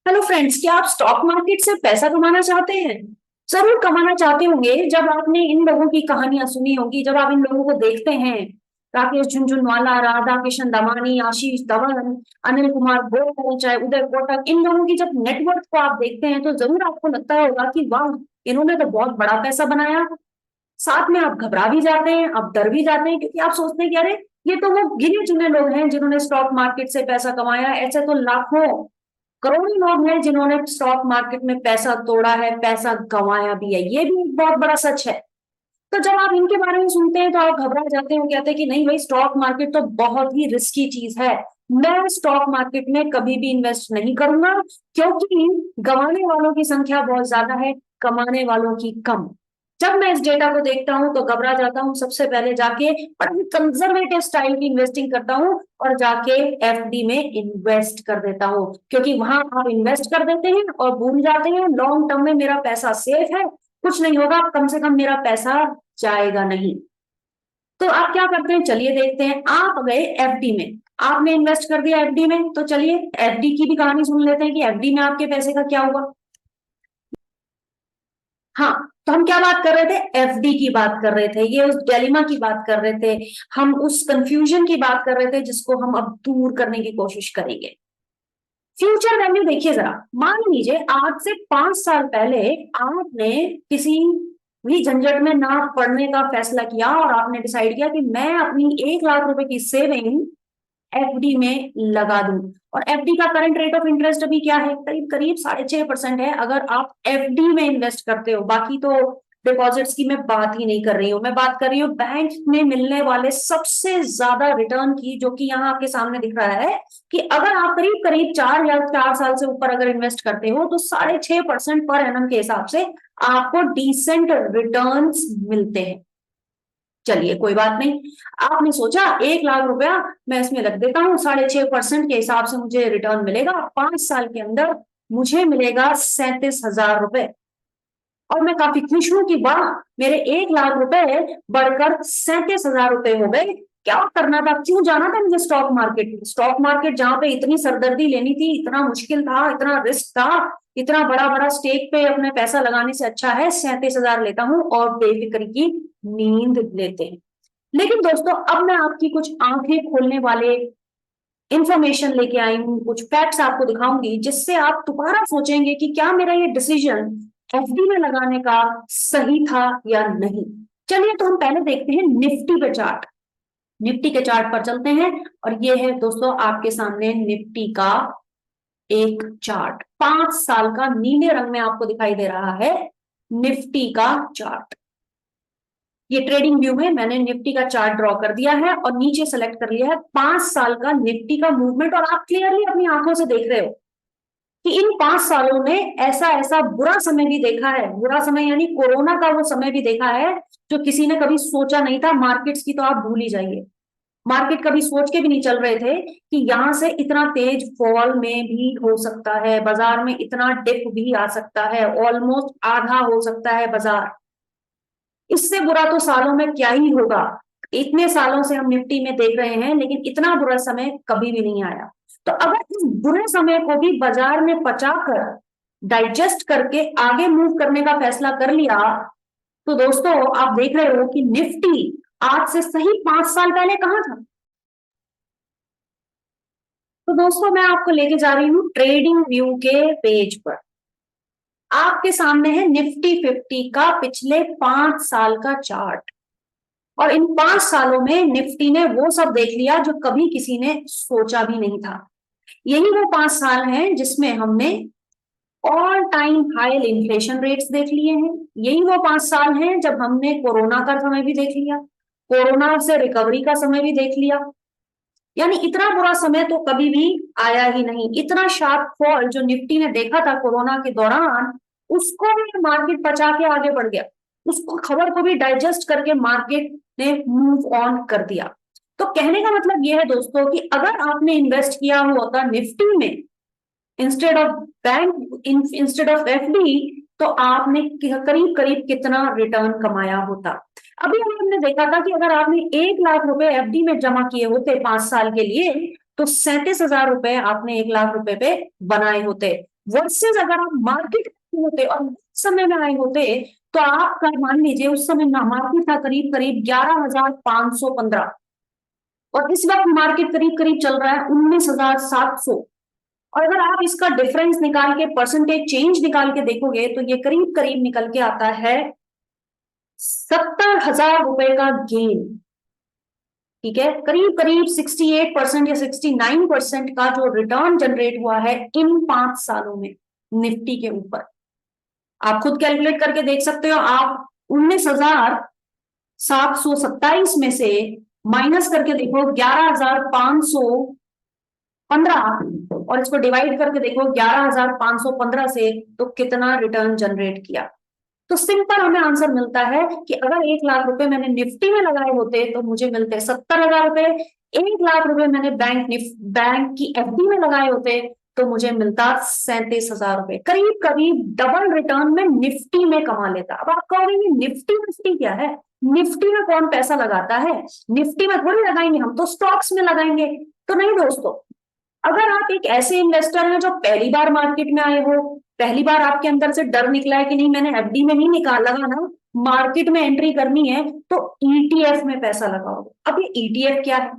Hello friends, क्या आप stock market से पैसा कमाना चाहते हैं? जरूर कमाना चाहते होंगे जब आपने इन लोगों की कहानियां सुनी होगी, जब आप इन लोगों को देखते हैं। राकेश झुनझुनवाला, राधा किशन दमानी, आशीष धवन, अनिल कुमार गोयल, चाहे उदय कोटक, इन लोगों की जब नेटवर्थ को आप देखते हैं तो जरूर आपको लगता होगा कि वाह, इन्होंने तो बहुत बड़ा पैसा बनाया। साथ में आप घबरा भी जाते हैं, आप डर भी जाते हैं, क्योंकि आप सोचते हैं कि अरे, ये तो वो गिने चुने लोग हैं जिन्होंने स्टॉक मार्केट से पैसा कमाया। ऐसे तो लाखों करोड़ों लोग हैं जिन्होंने स्टॉक मार्केट में पैसा तोड़ा है, पैसा गंवाया भी है। ये भी एक बहुत बड़ा सच है। तो जब आप इनके बारे में सुनते हैं तो आप घबरा जाते हैं, कहते हैं कि नहीं भाई, स्टॉक मार्केट तो बहुत ही रिस्की चीज है। मैं स्टॉक मार्केट में कभी भी इन्वेस्ट नहीं करूंगा, क्योंकि गंवाने वालों की संख्या बहुत ज्यादा है, कमाने वालों की कम। जब मैं इस डेटा को देखता हूं तो घबरा जाता हूं। सबसे पहले जाके बड़ा ही कंजर्वेटिव स्टाइल की इन्वेस्टिंग करता हूं और जाके एफडी में इन्वेस्ट कर देता हूं, क्योंकि वहां आप इन्वेस्ट कर देते हैं और भूल जाते हैं लॉन्ग टर्म में मेरा पैसा सेफ है, कुछ नहीं होगा, कम से कम मेरा पैसा जाएगा नहीं। तो आप क्या करते हैं, चलिए देखते हैं। आप गए एफडी में, आपने इन्वेस्ट कर दिया एफडी में, तो चलिए एफडी की भी कहानी सुन लेते हैं कि एफडी में आपके पैसे का क्या हुआ। हाँ, तो हम क्या बात कर रहे थे, एफडी की बात कर रहे थे, ये उस डेलिमा की बात कर रहे थे, हम उस कंफ्यूजन की बात कर रहे थे जिसको हम अब दूर करने की कोशिश करेंगे। फ्यूचर वैल्यू देखिए जरा। मान लीजिए आज से 5 साल पहले आपने किसी भी झंझट में ना पड़ने का फैसला किया और आपने डिसाइड किया कि मैं अपनी 1 लाख रुपए की सेविंग एफडी में लगा दूं। और एफडी का करंट रेट ऑफ इंटरेस्ट अभी क्या है, करीब करीब 6.5% है, अगर आप एफडी में इन्वेस्ट करते हो। बाकी तो डिपॉजिट्स की मैं बात ही नहीं कर रही हूँ, मैं बात कर रही हूँ बैंक में मिलने वाले सबसे ज्यादा रिटर्न की, जो कि यहाँ आपके सामने दिख रहा है कि अगर आप करीब करीब 4 या 4 साल से ऊपर अगर इन्वेस्ट करते हो तो 6.5% पर एनम के हिसाब से आपको डिसेंट रिटर्न्स मिलते हैं। चलिए कोई बात नहीं, आपने सोचा 1 लाख रुपया मैं इसमें रख देता हूँ, 6.5% के हिसाब से मुझे रिटर्न मिलेगा, 5 साल के अंदर मुझे मिलेगा 37,000 रुपए। और मैं काफी खुश हूं कि वाह, मेरे 1 लाख रुपए बढ़कर 37,000 रुपए हो गए। क्या करना था, क्यों जाना था मुझे स्टॉक मार्केट में? स्टॉक मार्केट जहां पे इतनी सरदर्दी लेनी थी, इतना मुश्किल था, इतना रिस्क था, इतना बड़ा बड़ा स्टेक पे अपने पैसा लगाने से अच्छा है 37,000 लेता हूँ और बेफिक्र की नींद लेते हैं। लेकिन दोस्तों, अब मैं आपकी कुछ आंखें खोलने वाले इंफॉर्मेशन लेके आई हूँ, कुछ फैक्ट्स आपको दिखाऊंगी जिससे आप दोबारा सोचेंगे कि क्या मेरा ये डिसीजन एफडी में लगाने का सही था या नहीं। चलिए, तो हम पहले देखते हैं निफ्टी पे चार्ट। निफ्टी के चार्ट पर चलते हैं और ये है दोस्तों आपके सामने निफ्टी का एक चार्ट, 5 साल का, नीले रंग में आपको दिखाई दे रहा है निफ्टी का चार्ट। ये ट्रेडिंग व्यू में मैंने निफ्टी का चार्ट ड्रॉ कर दिया है और नीचे सेलेक्ट कर लिया है 5 साल का निफ्टी का मूवमेंट। और आप क्लियरली अपनी आंखों से देख रहे हो कि इन 5 सालों में ऐसा ऐसा बुरा समय भी देखा है, बुरा समय यानी कोरोना का वो समय भी देखा है जो किसी ने कभी सोचा नहीं था। मार्केट्स की तो आप भूल ही जाइए, मार्केट कभी सोच के भी नहीं चल रहे थे कि यहां से इतना तेज फॉल में भी हो सकता है, बाजार में इतना डिप भी आ सकता है, ऑलमोस्ट आधा हो सकता है बाजार। इससे बुरा तो सालों में क्या ही होगा, इतने सालों से हम निफ्टी में देख रहे हैं, लेकिन इतना बुरा समय कभी भी नहीं आया। तो अगर इस बुरे समय को भी बाजार ने पचाकर डाइजेस्ट करके आगे मूव करने का फैसला कर लिया, तो दोस्तों आप देख रहे हो कि निफ्टी आज से सही 5 साल पहले कहां था। तो दोस्तों मैं आपको लेके जा रही हूँ ट्रेडिंग व्यू के पेज पर। आपके सामने है निफ्टी 50 का पिछले 5 साल का चार्ट। और इन 5 सालों में निफ्टी ने वो सब देख लिया जो कभी किसी ने सोचा भी नहीं था। यही वो 5 साल हैं जिसमें हमने all time high inflation rates देख लिए हैं। यही वो 5 साल हैं जब हमने कोरोना का समय भी देख लिया, कोरोना से रिकवरी का समय भी देख लिया। यानी इतना बुरा समय तो कभी भी आया ही नहीं। इतना शार्प फॉल जो निफ्टी ने देखा था कोरोना के दौरान, उसको भी मार्केट बचा के आगे बढ़ गया, उसको खबर को भी डाइजेस्ट करके मार्केट ने मूव ऑन कर दिया। तो कहने का मतलब यह है दोस्तों कि अगर आपने इन्वेस्ट किया होता निफ्टी में instead of bank, instead of FD, तो आपने करीब करीब कितना रिटर्न कमाया होता। अभी हमने देखा था कि अगर आपने 1 लाख रुपए एफडी में जमा किए होते 5 साल के लिए, तो 37,000 रुपए आपने 1 लाख रुपए पे बनाए होते। वर्सेस अगर आप मार्केट में होते और उस समय में आए होते तो आपका मान लीजिए उस समय ना मार्केट था करीब करीब 11,515 और इस वक्त मार्केट करीब करीब चल रहा है 19,700। और अगर आप इसका डिफरेंस निकाल के परसेंटेज चेंज निकाल के देखोगे तो ये करीब करीब निकल के आता है 70,000 रुपए का गेन। ठीक है, करीब करीब 68% या 69% का जो रिटर्न जनरेट हुआ है इन 5 सालों में निफ्टी के ऊपर। आप खुद कैलकुलेट करके देख सकते हो। आप 19,727 में से माइनस करके देखो 11,515 और इसको डिवाइड करके देखो 11,515 से, तो कितना रिटर्न जनरेट किया। तो सिंपल हमें आंसर मिलता है कि अगर 1 लाख रुपए मैंने निफ्टी में लगाए होते तो मुझे मिलते 70,000 रुपए। 1 लाख रुपए मैंने बैंक की एफडी में लगाए होते तो मुझे मिलता 37,000 रुपए। करीब करीब डबल रिटर्न में निफ्टी में कमा लेता। अब आप कहोगे निफ्टी क्या है, निफ्टी में कौन पैसा लगाता है, निफ्टी में थोड़ी लगाएंगे, हम तो स्टॉक्स में लगाएंगे। तो नहीं दोस्तों, अगर आप एक ऐसे इन्वेस्टर हैं जो पहली बार मार्केट में आए हो, पहली बार आपके अंदर से डर निकला है कि नहीं मैंने एफडी में नहीं लगाना, मार्केट में एंट्री करनी है, तो ईटीएफ में पैसा लगाओगे। अब ये ईटीएफ क्या है?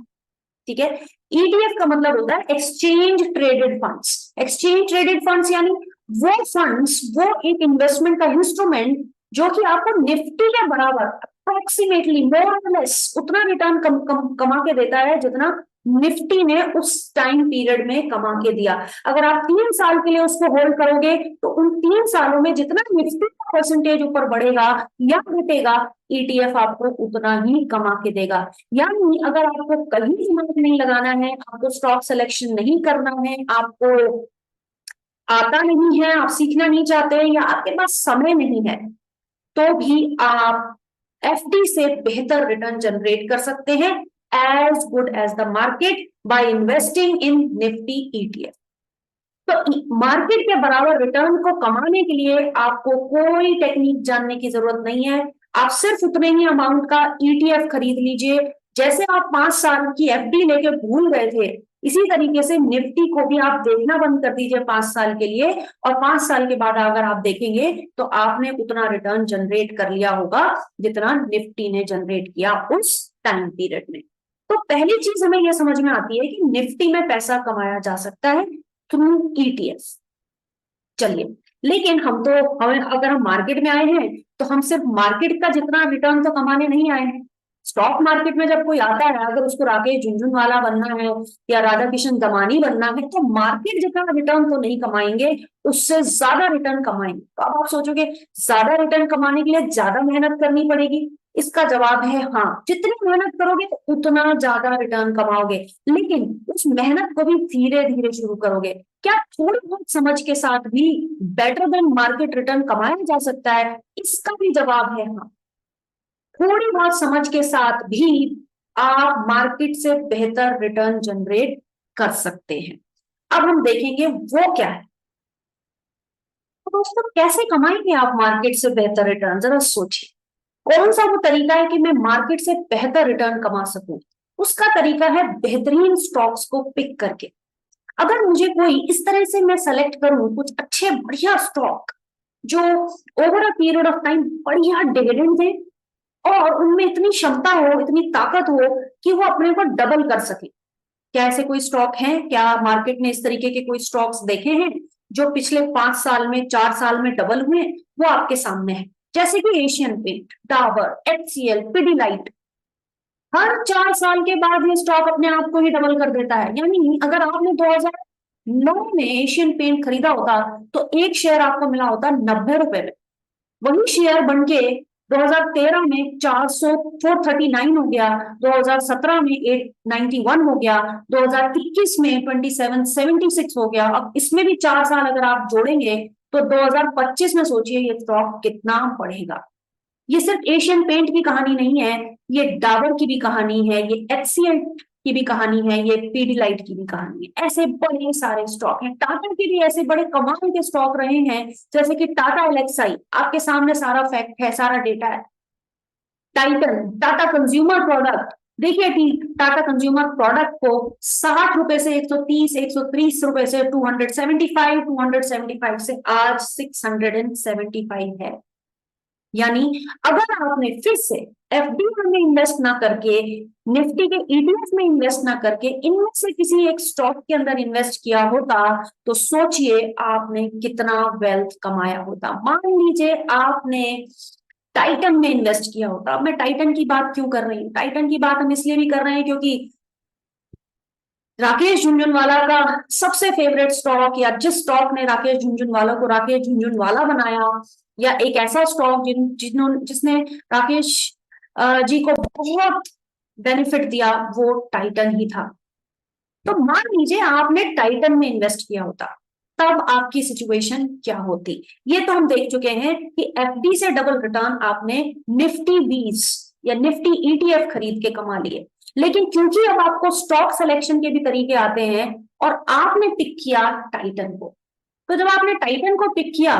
ठीक है, ईटीएफ का मतलब होता है exchange traded funds. Exchange traded funds यानी वो फंड्स, वो एक इन्वेस्टमेंट का इंस्ट्रूमेंट जो कि आपको निफ्टी के बराबर अप्रोक्सीमेटली मोर और लेस उतना रिटर्न कमा के देता है जितना निफ्टी ने उस टाइम पीरियड में कमा के दिया। अगर आप 3 साल के लिए उसको होल्ड करोगे तो उन 3 सालों में जितना निफ्टी का परसेंटेज ऊपर बढ़ेगा या घटेगा, ईटीएफ आपको उतना ही कमा के देगा। यानी अगर आपको कहीं दिमाग नहीं लगाना है, आपको स्टॉक सिलेक्शन नहीं करना है, आपको आता नहीं है, आप सीखना नहीं चाहते या आपके पास समय नहीं है, तो भी आप एफडी से बेहतर रिटर्न जनरेट कर सकते हैं as good as the market by investing in Nifty ETF। तो मार्केट के बराबर रिटर्न को कमाने के लिए आपको कोई टेक्निक जानने की जरूरत नहीं है। आप सिर्फ उतने ही अमाउंट का ईटीएफ खरीद लीजिए। जैसे आप 5 साल की एफडी लेके भूल गए थे, इसी तरीके से निफ्टी को भी आप देखना बंद कर दीजिए 5 साल के लिए, और 5 साल के बाद अगर आप देखेंगे तो आपने उतना रिटर्न जनरेट कर लिया होगा जितना निफ्टी ने जनरेट किया उस टाइम पीरियड में। तो पहली चीज हमें यह समझ में आती है कि निफ्टी में पैसा कमाया जा सकता है थ्रू ईटीएफ। चलिए, लेकिन हमें अगर हम मार्केट में आए हैं तो हम सिर्फ मार्केट का जितना रिटर्न तो कमाने नहीं आए हैं। स्टॉक मार्केट में जब कोई आता है, अगर उसको राकेश झुनझुनवाला बनना है या राधा किशन दमानी बनना है, तो मार्केट जितना रिटर्न तो नहीं कमाएंगे, उससे ज्यादा रिटर्न कमाएंगे। तो अब आप सोचोगे ज्यादा रिटर्न कमाने के लिए ज्यादा मेहनत करनी पड़ेगी? इसका जवाब है हाँ, जितनी मेहनत करोगे उतना ज्यादा रिटर्न कमाओगे, लेकिन उस मेहनत को भी धीरे धीरे शुरू करोगे। क्या थोड़ी बहुत समझ के साथ भी बेटर देन मार्केट रिटर्न कमाया जा सकता है? इसका भी जवाब है हाँ, थोड़ी बहुत समझ के साथ भी आप मार्केट से बेहतर रिटर्न जनरेट कर सकते हैं। अब हम देखेंगे वो क्या है। तो दोस्तों, कैसे कमाएंगे आप मार्केट से बेहतर रिटर्न, जरा सोचिए। कौन सा वो तरीका है कि मैं मार्केट से बेहतर रिटर्न कमा सकूं? उसका तरीका है बेहतरीन स्टॉक्स को पिक करके। अगर मुझे कोई इस तरह से मैं सेलेक्ट करूं कुछ अच्छे बढ़िया स्टॉक जो over a period of time बढ़िया डिविडेंड दे और उनमें इतनी क्षमता हो, इतनी ताकत हो कि वो अपने को डबल कर सके। क्या ऐसे कोई स्टॉक हैं? क्या मार्केट ने इस तरीके के कोई स्टॉक्स देखे हैं जो पिछले 5 साल में 4 साल में डबल हुए? वो आपके सामने है, जैसे कि Asian paint, Dabur, HCL, Pidilite. हर 4 साल के बाद ये स्टॉक अपने आप को ही डबल कर देता है। यानी अगर आपने 2009 में एशियन पेंट खरीदा होता तो एक शेयर आपको मिला होता 90 रुपए में। वही शेयर बन के 2013 में 439 हो गया, 2017 में 891 हो गया, 2021 में 2776 हो गया। अब इसमें भी 4 साल अगर आप जोड़ेंगे तो 2025 में सोचिए ये स्टॉक कितना बढ़ेगा। ये सिर्फ एशियन पेंट की कहानी नहीं है, ये डाबर की भी कहानी है, ये एचसीएल की भी कहानी है, ये पीडीलाइट की भी कहानी है। ऐसे बड़े सारे स्टॉक हैं। टाटा के भी ऐसे बड़े कमाल के स्टॉक रहे हैं, जैसे कि टाटा एलेक्साई, आपके सामने सारा फैक्ट है, सारा डेटा है। टाइटन, टाटा कंज्यूमर प्रोडक्ट, देखिए टाटा कंज्यूमर प्रोडक्ट को 60 रुपए से 130, 130 रुपए से 275, 275 से आज 675 है। यानी अगर आपने फिर से एफडी में इन्वेस्ट ना करके, निफ्टी के ईटीएफ में इन्वेस्ट ना करके, इनमें से किसी एक स्टॉक के अंदर इन्वेस्ट किया होता, तो सोचिए आपने कितना वेल्थ कमाया होता। मान लीजिए आपने टाइटन में इन्वेस्ट किया होता। अब मैं टाइटन की बात क्यों कर रही हूँ, टाइटन की बात हम इसलिए भी कर रहे हैं क्योंकि राकेश झुनझुनवाला का सबसे फेवरेट स्टॉक, या जिस स्टॉक ने राकेश झुनझुनवाला को राकेश झुनझुनवाला बनाया, या एक ऐसा स्टॉक जिसने राकेश जी को बहुत बेनिफिट दिया, वो टाइटन ही था। तो मान लीजिए आपने टाइटन में इन्वेस्ट किया होता, तब आपकी सिचुएशन क्या होती। ये तो हम देख चुके हैं कि एफडी से डबल रिटर्न आपने निफ्टी 20 या निफ्टी ईटीएफ खरीद के कमा लिए। लेकिन क्योंकि अब आपको स्टॉक सिलेक्शन के भी तरीके आते हैं और आपने पिक किया टाइटन को, तो जब आपने टाइटन को पिक किया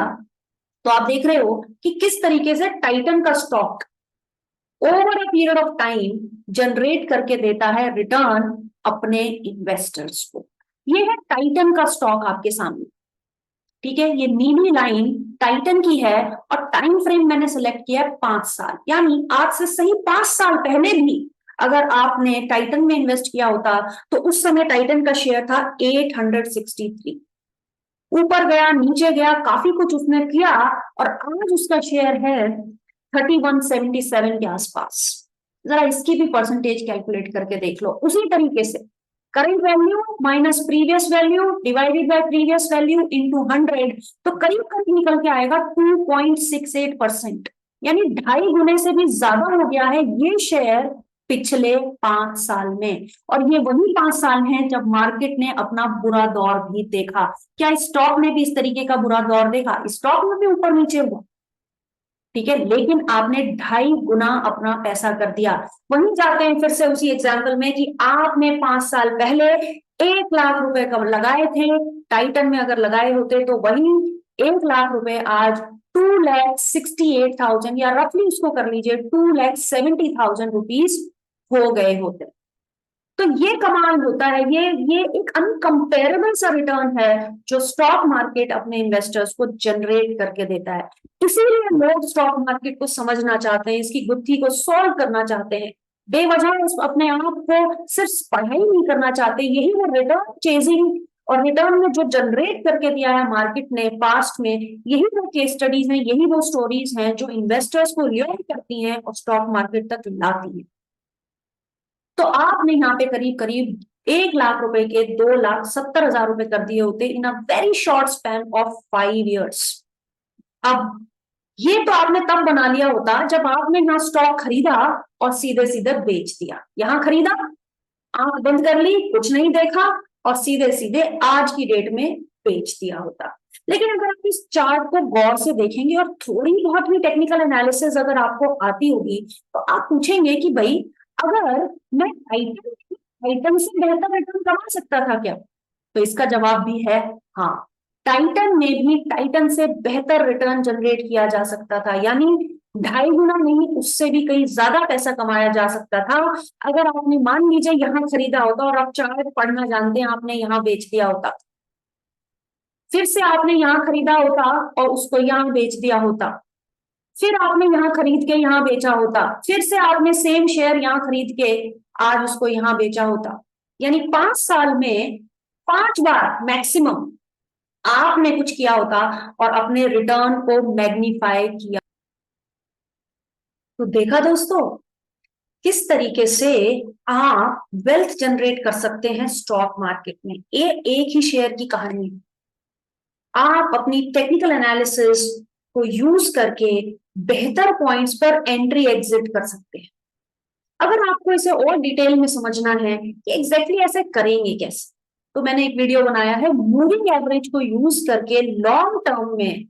तो आप देख रहे हो कि किस तरीके से टाइटन का stock over a period of time generate करके देता है रिटर्न अपने इन्वेस्टर्स को। ये है टाइटन का स्टॉक आपके सामने, ठीक है। ये नीली लाइन टाइटन की है और टाइम फ्रेम मैंने सिलेक्ट किया 5 साल, यानी आज से सही 5 साल पहले भी अगर आपने टाइटन में इन्वेस्ट किया होता तो उस समय टाइटन का शेयर था 863, ऊपर गया नीचे गया काफी कुछ उसने किया और आज उसका शेयर है 3177 के आसपास। जरा इसकी भी परसेंटेज कैलकुलेट करके देख लो। उसी तरीके से current value minus previous value divided by previous value into 100, तो करीब करीब निकल के आएगा 2.68%, यानी 2.5 गुने से भी ज्यादा हो गया है ये शेयर पिछले 5 साल में। और ये वही 5 साल हैं जब मार्केट ने अपना बुरा दौर भी देखा। क्या स्टॉक ने भी इस तरीके का बुरा दौर देखा? स्टॉक में भी ऊपर नीचे हुआ, ठीक है, लेकिन आपने 2.5 गुना अपना पैसा कर दिया। वहीं जाते हैं फिर से उसी एग्जाम्पल में कि आपने 5 साल पहले 1 लाख रुपए कब लगाए थे टाइटन में, अगर लगाए होते तो वही 1 लाख रुपए आज 2,68,000 या रफली उसको कर लीजिए 2,70,000 रुपीज हो गए होते। तो ये कमाल होता है, ये एक अनकंपेरेबल सा रिटर्न है जो स्टॉक मार्केट अपने इन्वेस्टर्स को जनरेट करके देता है। इसीलिए लोग स्टॉक मार्केट को समझना चाहते हैं, इसकी गुत्थी को सॉल्व करना चाहते हैं, बेवजह अपने आप को सिर्फ पढ़ाई नहीं करना चाहते। यही वो रिटर्न चेजिंग और रिटर्न में जो जनरेट करके दिया है मार्केट ने पास्ट में, यही वो केस स्टडीज हैं, यही वो स्टोरीज हैं जो इन्वेस्टर्स को ल्योर करती हैं और स्टॉक मार्केट तक लाती हैं। तो आपने यहाँ पे करीब करीब 1 लाख रुपए के 2,70,000 रुपए कर दिए होते in a very short span of 5 years। अब ये तो आपने तब बना लिया होता जब आपने यहाँ स्टॉक खरीदा और सीधे सीधे बेच दिया। यहाँ खरीदा, आंख बंद कर ली, कुछ नहीं देखा और सीधे सीधे आज की डेट में बेच दिया होता। लेकिन अगर आप इस चार्ट को गौर से देखेंगे और थोड़ी बहुत भी टेक्निकल एनालिसिस अगर आपको आती होगी तो आप पूछेंगे कि भाई अगर मैं टाइटन से बेहतर रिटर्न कमा सकता था क्या? तो इसका जवाब भी है हाँ, टाइटन में भी टाइटन से बेहतर रिटर्न जनरेट किया जा सकता था, यानी 2.5 गुना नहीं उससे भी कहीं ज्यादा पैसा कमाया जा सकता था अगर आपने मान लीजिए यहाँ खरीदा होता और आप चार्ट पढ़ना जानते हैं, आपने यहाँ बेच दिया होता, फिर से आपने यहाँ खरीदा होता और उसको यहाँ बेच दिया होता, फिर आपने यहाँ खरीद के यहाँ बेचा होता, फिर से आपने सेम शेयर यहाँ खरीद के आज उसको यहाँ बेचा होता, यानी 5 साल में 5 बार मैक्सिमम आपने कुछ किया होता और अपने रिटर्न को मैग्नीफाई किया। तो देखा दोस्तों किस तरीके से आप वेल्थ जनरेट कर सकते हैं स्टॉक मार्केट में। ये एक ही शेयर की कहानी है, आप अपनी टेक्निकल एनालिसिस को यूज करके बेहतर पॉइंट्स पर एंट्री एग्जिट कर सकते हैं। अगर आपको इसे और डिटेल में समझना है कि एग्जैक्टली ऐसे करेंगे कैसे, तो मैंने एक वीडियो बनाया है मूविंग एवरेज को यूज करके लॉन्ग टर्म में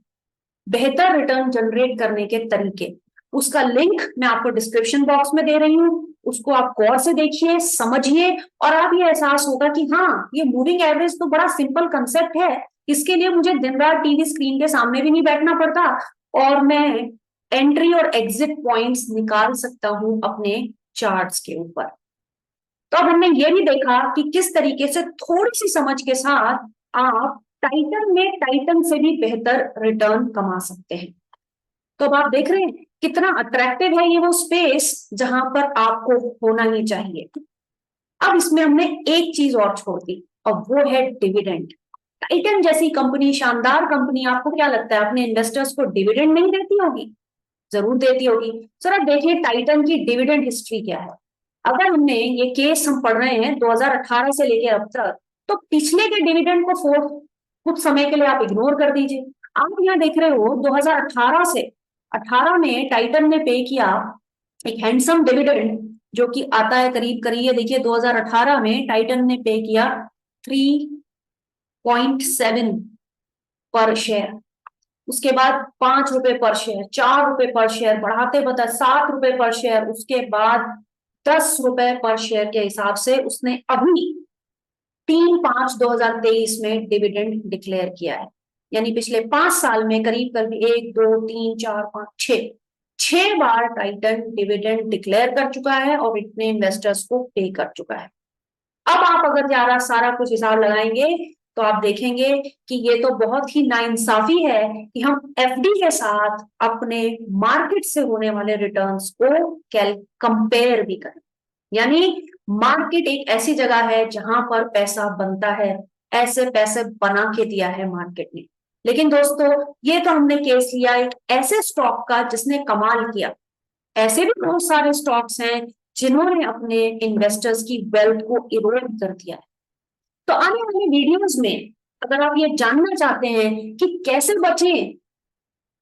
बेहतर रिटर्न जनरेट करने के तरीके। उसका लिंक मैं आपको डिस्क्रिप्शन बॉक्स में दे रही हूँ, उसको आप गौर से देखिए, समझिए और आप ये एहसास होगा कि हाँ, ये मूविंग एवरेज तो बड़ा सिंपल कंसेप्ट है, इसके लिए मुझे दिन रात टीवी स्क्रीन के सामने भी नहीं बैठना पड़ता और मैं एंट्री और एग्जिट पॉइंट्स निकाल सकता हूं अपने चार्ट्स के ऊपर। तो अब हमने ये भी देखा कि किस तरीके से थोड़ी सी समझ के साथ आप टाइटन में टाइटन से भी बेहतर रिटर्न कमा सकते हैं। तो अब आप देख रहे हैं कितना अट्रैक्टिव है ये वो स्पेस जहां पर आपको होना ही चाहिए। अब इसमें हमने एक चीज और छोड़ दी और वो है डिविडेंड। टाइटन जैसी कंपनी, शानदार कंपनी, आपको क्या लगता है अपने इन्वेस्टर्स को डिविडेंड नहीं देती होगी? जरूर देती होगी। सर अब देखिए टाइटन की डिविडेंड हिस्ट्री क्या है। अगर हमने ये केस हम पढ़ रहे हैं 2018 से लेकर अब तक, तो पिछले के डिविडेंड को कुछ समय के लिए आप इग्नोर कर दीजिए। आप यहाँ देख रहे हो 2018 से 18 में टाइटन ने पे किया एक हैंडसम डिविडेंड जो कि आता है करीब करीब, ये देखिए 2018 में टाइटन ने पे किया 3.7 पर शेयर। उसके बाद 5 रुपए पर शेयर, 4 रुपए पर शेयर, बढ़ाते बता 7 रुपए पर शेयर, उसके बाद 10 रुपए पर शेयर के हिसाब से उसने अभी 3/5/2023 में डिविडेंड डिक्लेयर किया है। यानी पिछले 5 साल में करीब करीब 1 2 3 4 5 6 बार टाइटन डिविडेंड डिक्लेयर कर चुका है और इतने इन्वेस्टर्स को पे कर चुका है। अब आप अगर ज्यादा सारा कुछ हिसाब लगाएंगे तो आप देखेंगे कि ये तो बहुत ही नाइंसाफी है कि हम एफडी के साथ अपने मार्केट से होने वाले रिटर्न्स को कंपेयर भी करें। यानी मार्केट एक ऐसी जगह है जहां पर पैसा बनता है, ऐसे पैसे बना के दिया है मार्केट ने। लेकिन दोस्तों ये तो हमने केस लिया एक ऐसे स्टॉक का जिसने कमाल किया। ऐसे भी बहुत सारे स्टॉक्स हैं जिन्होंने अपने इन्वेस्टर्स की वेल्थ को इरोड कर दिया है। तो आने वाली वीडियोस में अगर आप ये जानना चाहते हैं कि कैसे बचें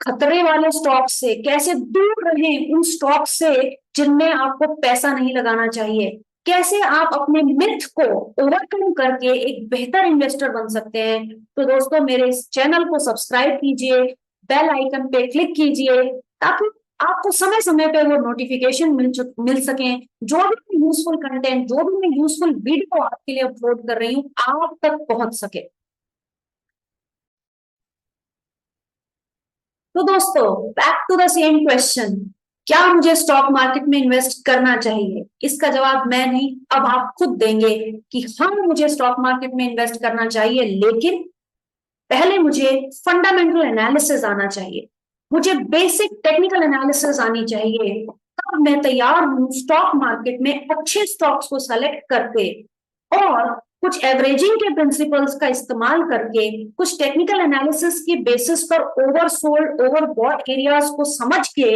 खतरे वाले स्टॉक से, कैसे दूर रहें उन स्टॉक से जिनमें आपको पैसा नहीं लगाना चाहिए, कैसे आप अपने मिथ को ओवरकम करके एक बेहतर इन्वेस्टर बन सकते हैं, तो दोस्तों मेरे इस चैनल को सब्सक्राइब कीजिए, बेल आइकन पे क्लिक कीजिए ताकि आपको समय समय पे वो नोटिफिकेशन मिल सके। जो भी यूजफुल कंटेंट, जो भी मैं यूजफुल वीडियो आपके लिए अपलोड कर रही हूँ आप तक पहुंच सके। तो दोस्तों back to the same question, क्या मुझे स्टॉक मार्केट में इन्वेस्ट करना चाहिए? इसका जवाब मैं नहीं, अब आप खुद देंगे कि हाँ मुझे स्टॉक मार्केट में इन्वेस्ट करना चाहिए, लेकिन पहले मुझे फंडामेंटल एनालिसिस आना चाहिए, मुझे बेसिक टेक्निकल एनालिसिस आनी चाहिए, तब मैं तैयार हूं स्टॉक मार्केट में अच्छे स्टॉक्स को सेलेक्ट करके और कुछ एवरेजिंग के प्रिंसिपल्स का इस्तेमाल करके कुछ टेक्निकल एनालिसिस की बेसिस पर ओवरसोल्ड ओवरबॉट एरियाज को समझ के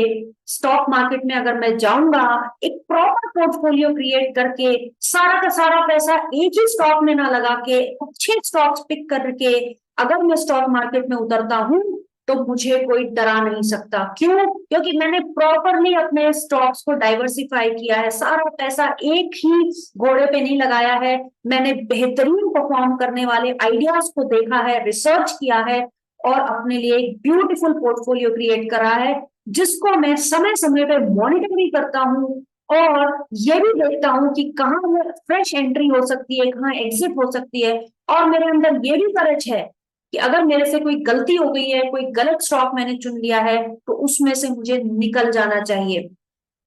स्टॉक मार्केट में अगर मैं जाऊंगा एक प्रॉपर पोर्टफोलियो क्रिएट करके सारा का सारा पैसा एक ही स्टॉक में ना लगा के अच्छे स्टॉक्स पिक करके अगर मैं स्टॉक मार्केट में उतरता हूं तो मुझे कोई डरा नहीं सकता। क्यों? क्योंकि मैंने प्रॉपरली अपने स्टॉक्स को डाइवर्सिफाई किया है, सारा पैसा एक ही घोड़े पे नहीं लगाया है, मैंने बेहतरीन परफॉर्म करने वाले आइडियाज को देखा है, रिसर्च किया है और अपने लिए एक ब्यूटीफुल पोर्टफोलियो क्रिएट करा है जिसको मैं समय समय पे मॉनिटर भी करता हूँ और ये भी देखता हूँ कि कहाँ फ्रेश एंट्री हो सकती है, कहाँ एग्जिट हो सकती है। और मेरे अंदर ये भी करेज है कि अगर मेरे से कोई गलती हो गई है, कोई गलत स्टॉक मैंने चुन लिया है तो उसमें से मुझे निकल जाना चाहिए।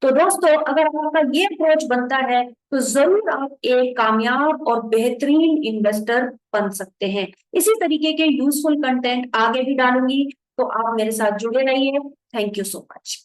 तो दोस्तों अगर आपका ये अप्रोच बनता है तो जरूर आप एक कामयाब और बेहतरीन इन्वेस्टर बन सकते हैं। इसी तरीके के यूजफुल कंटेंट आगे भी डालूंगी, तो आप मेरे साथ जुड़े रहिए। Thank you so much.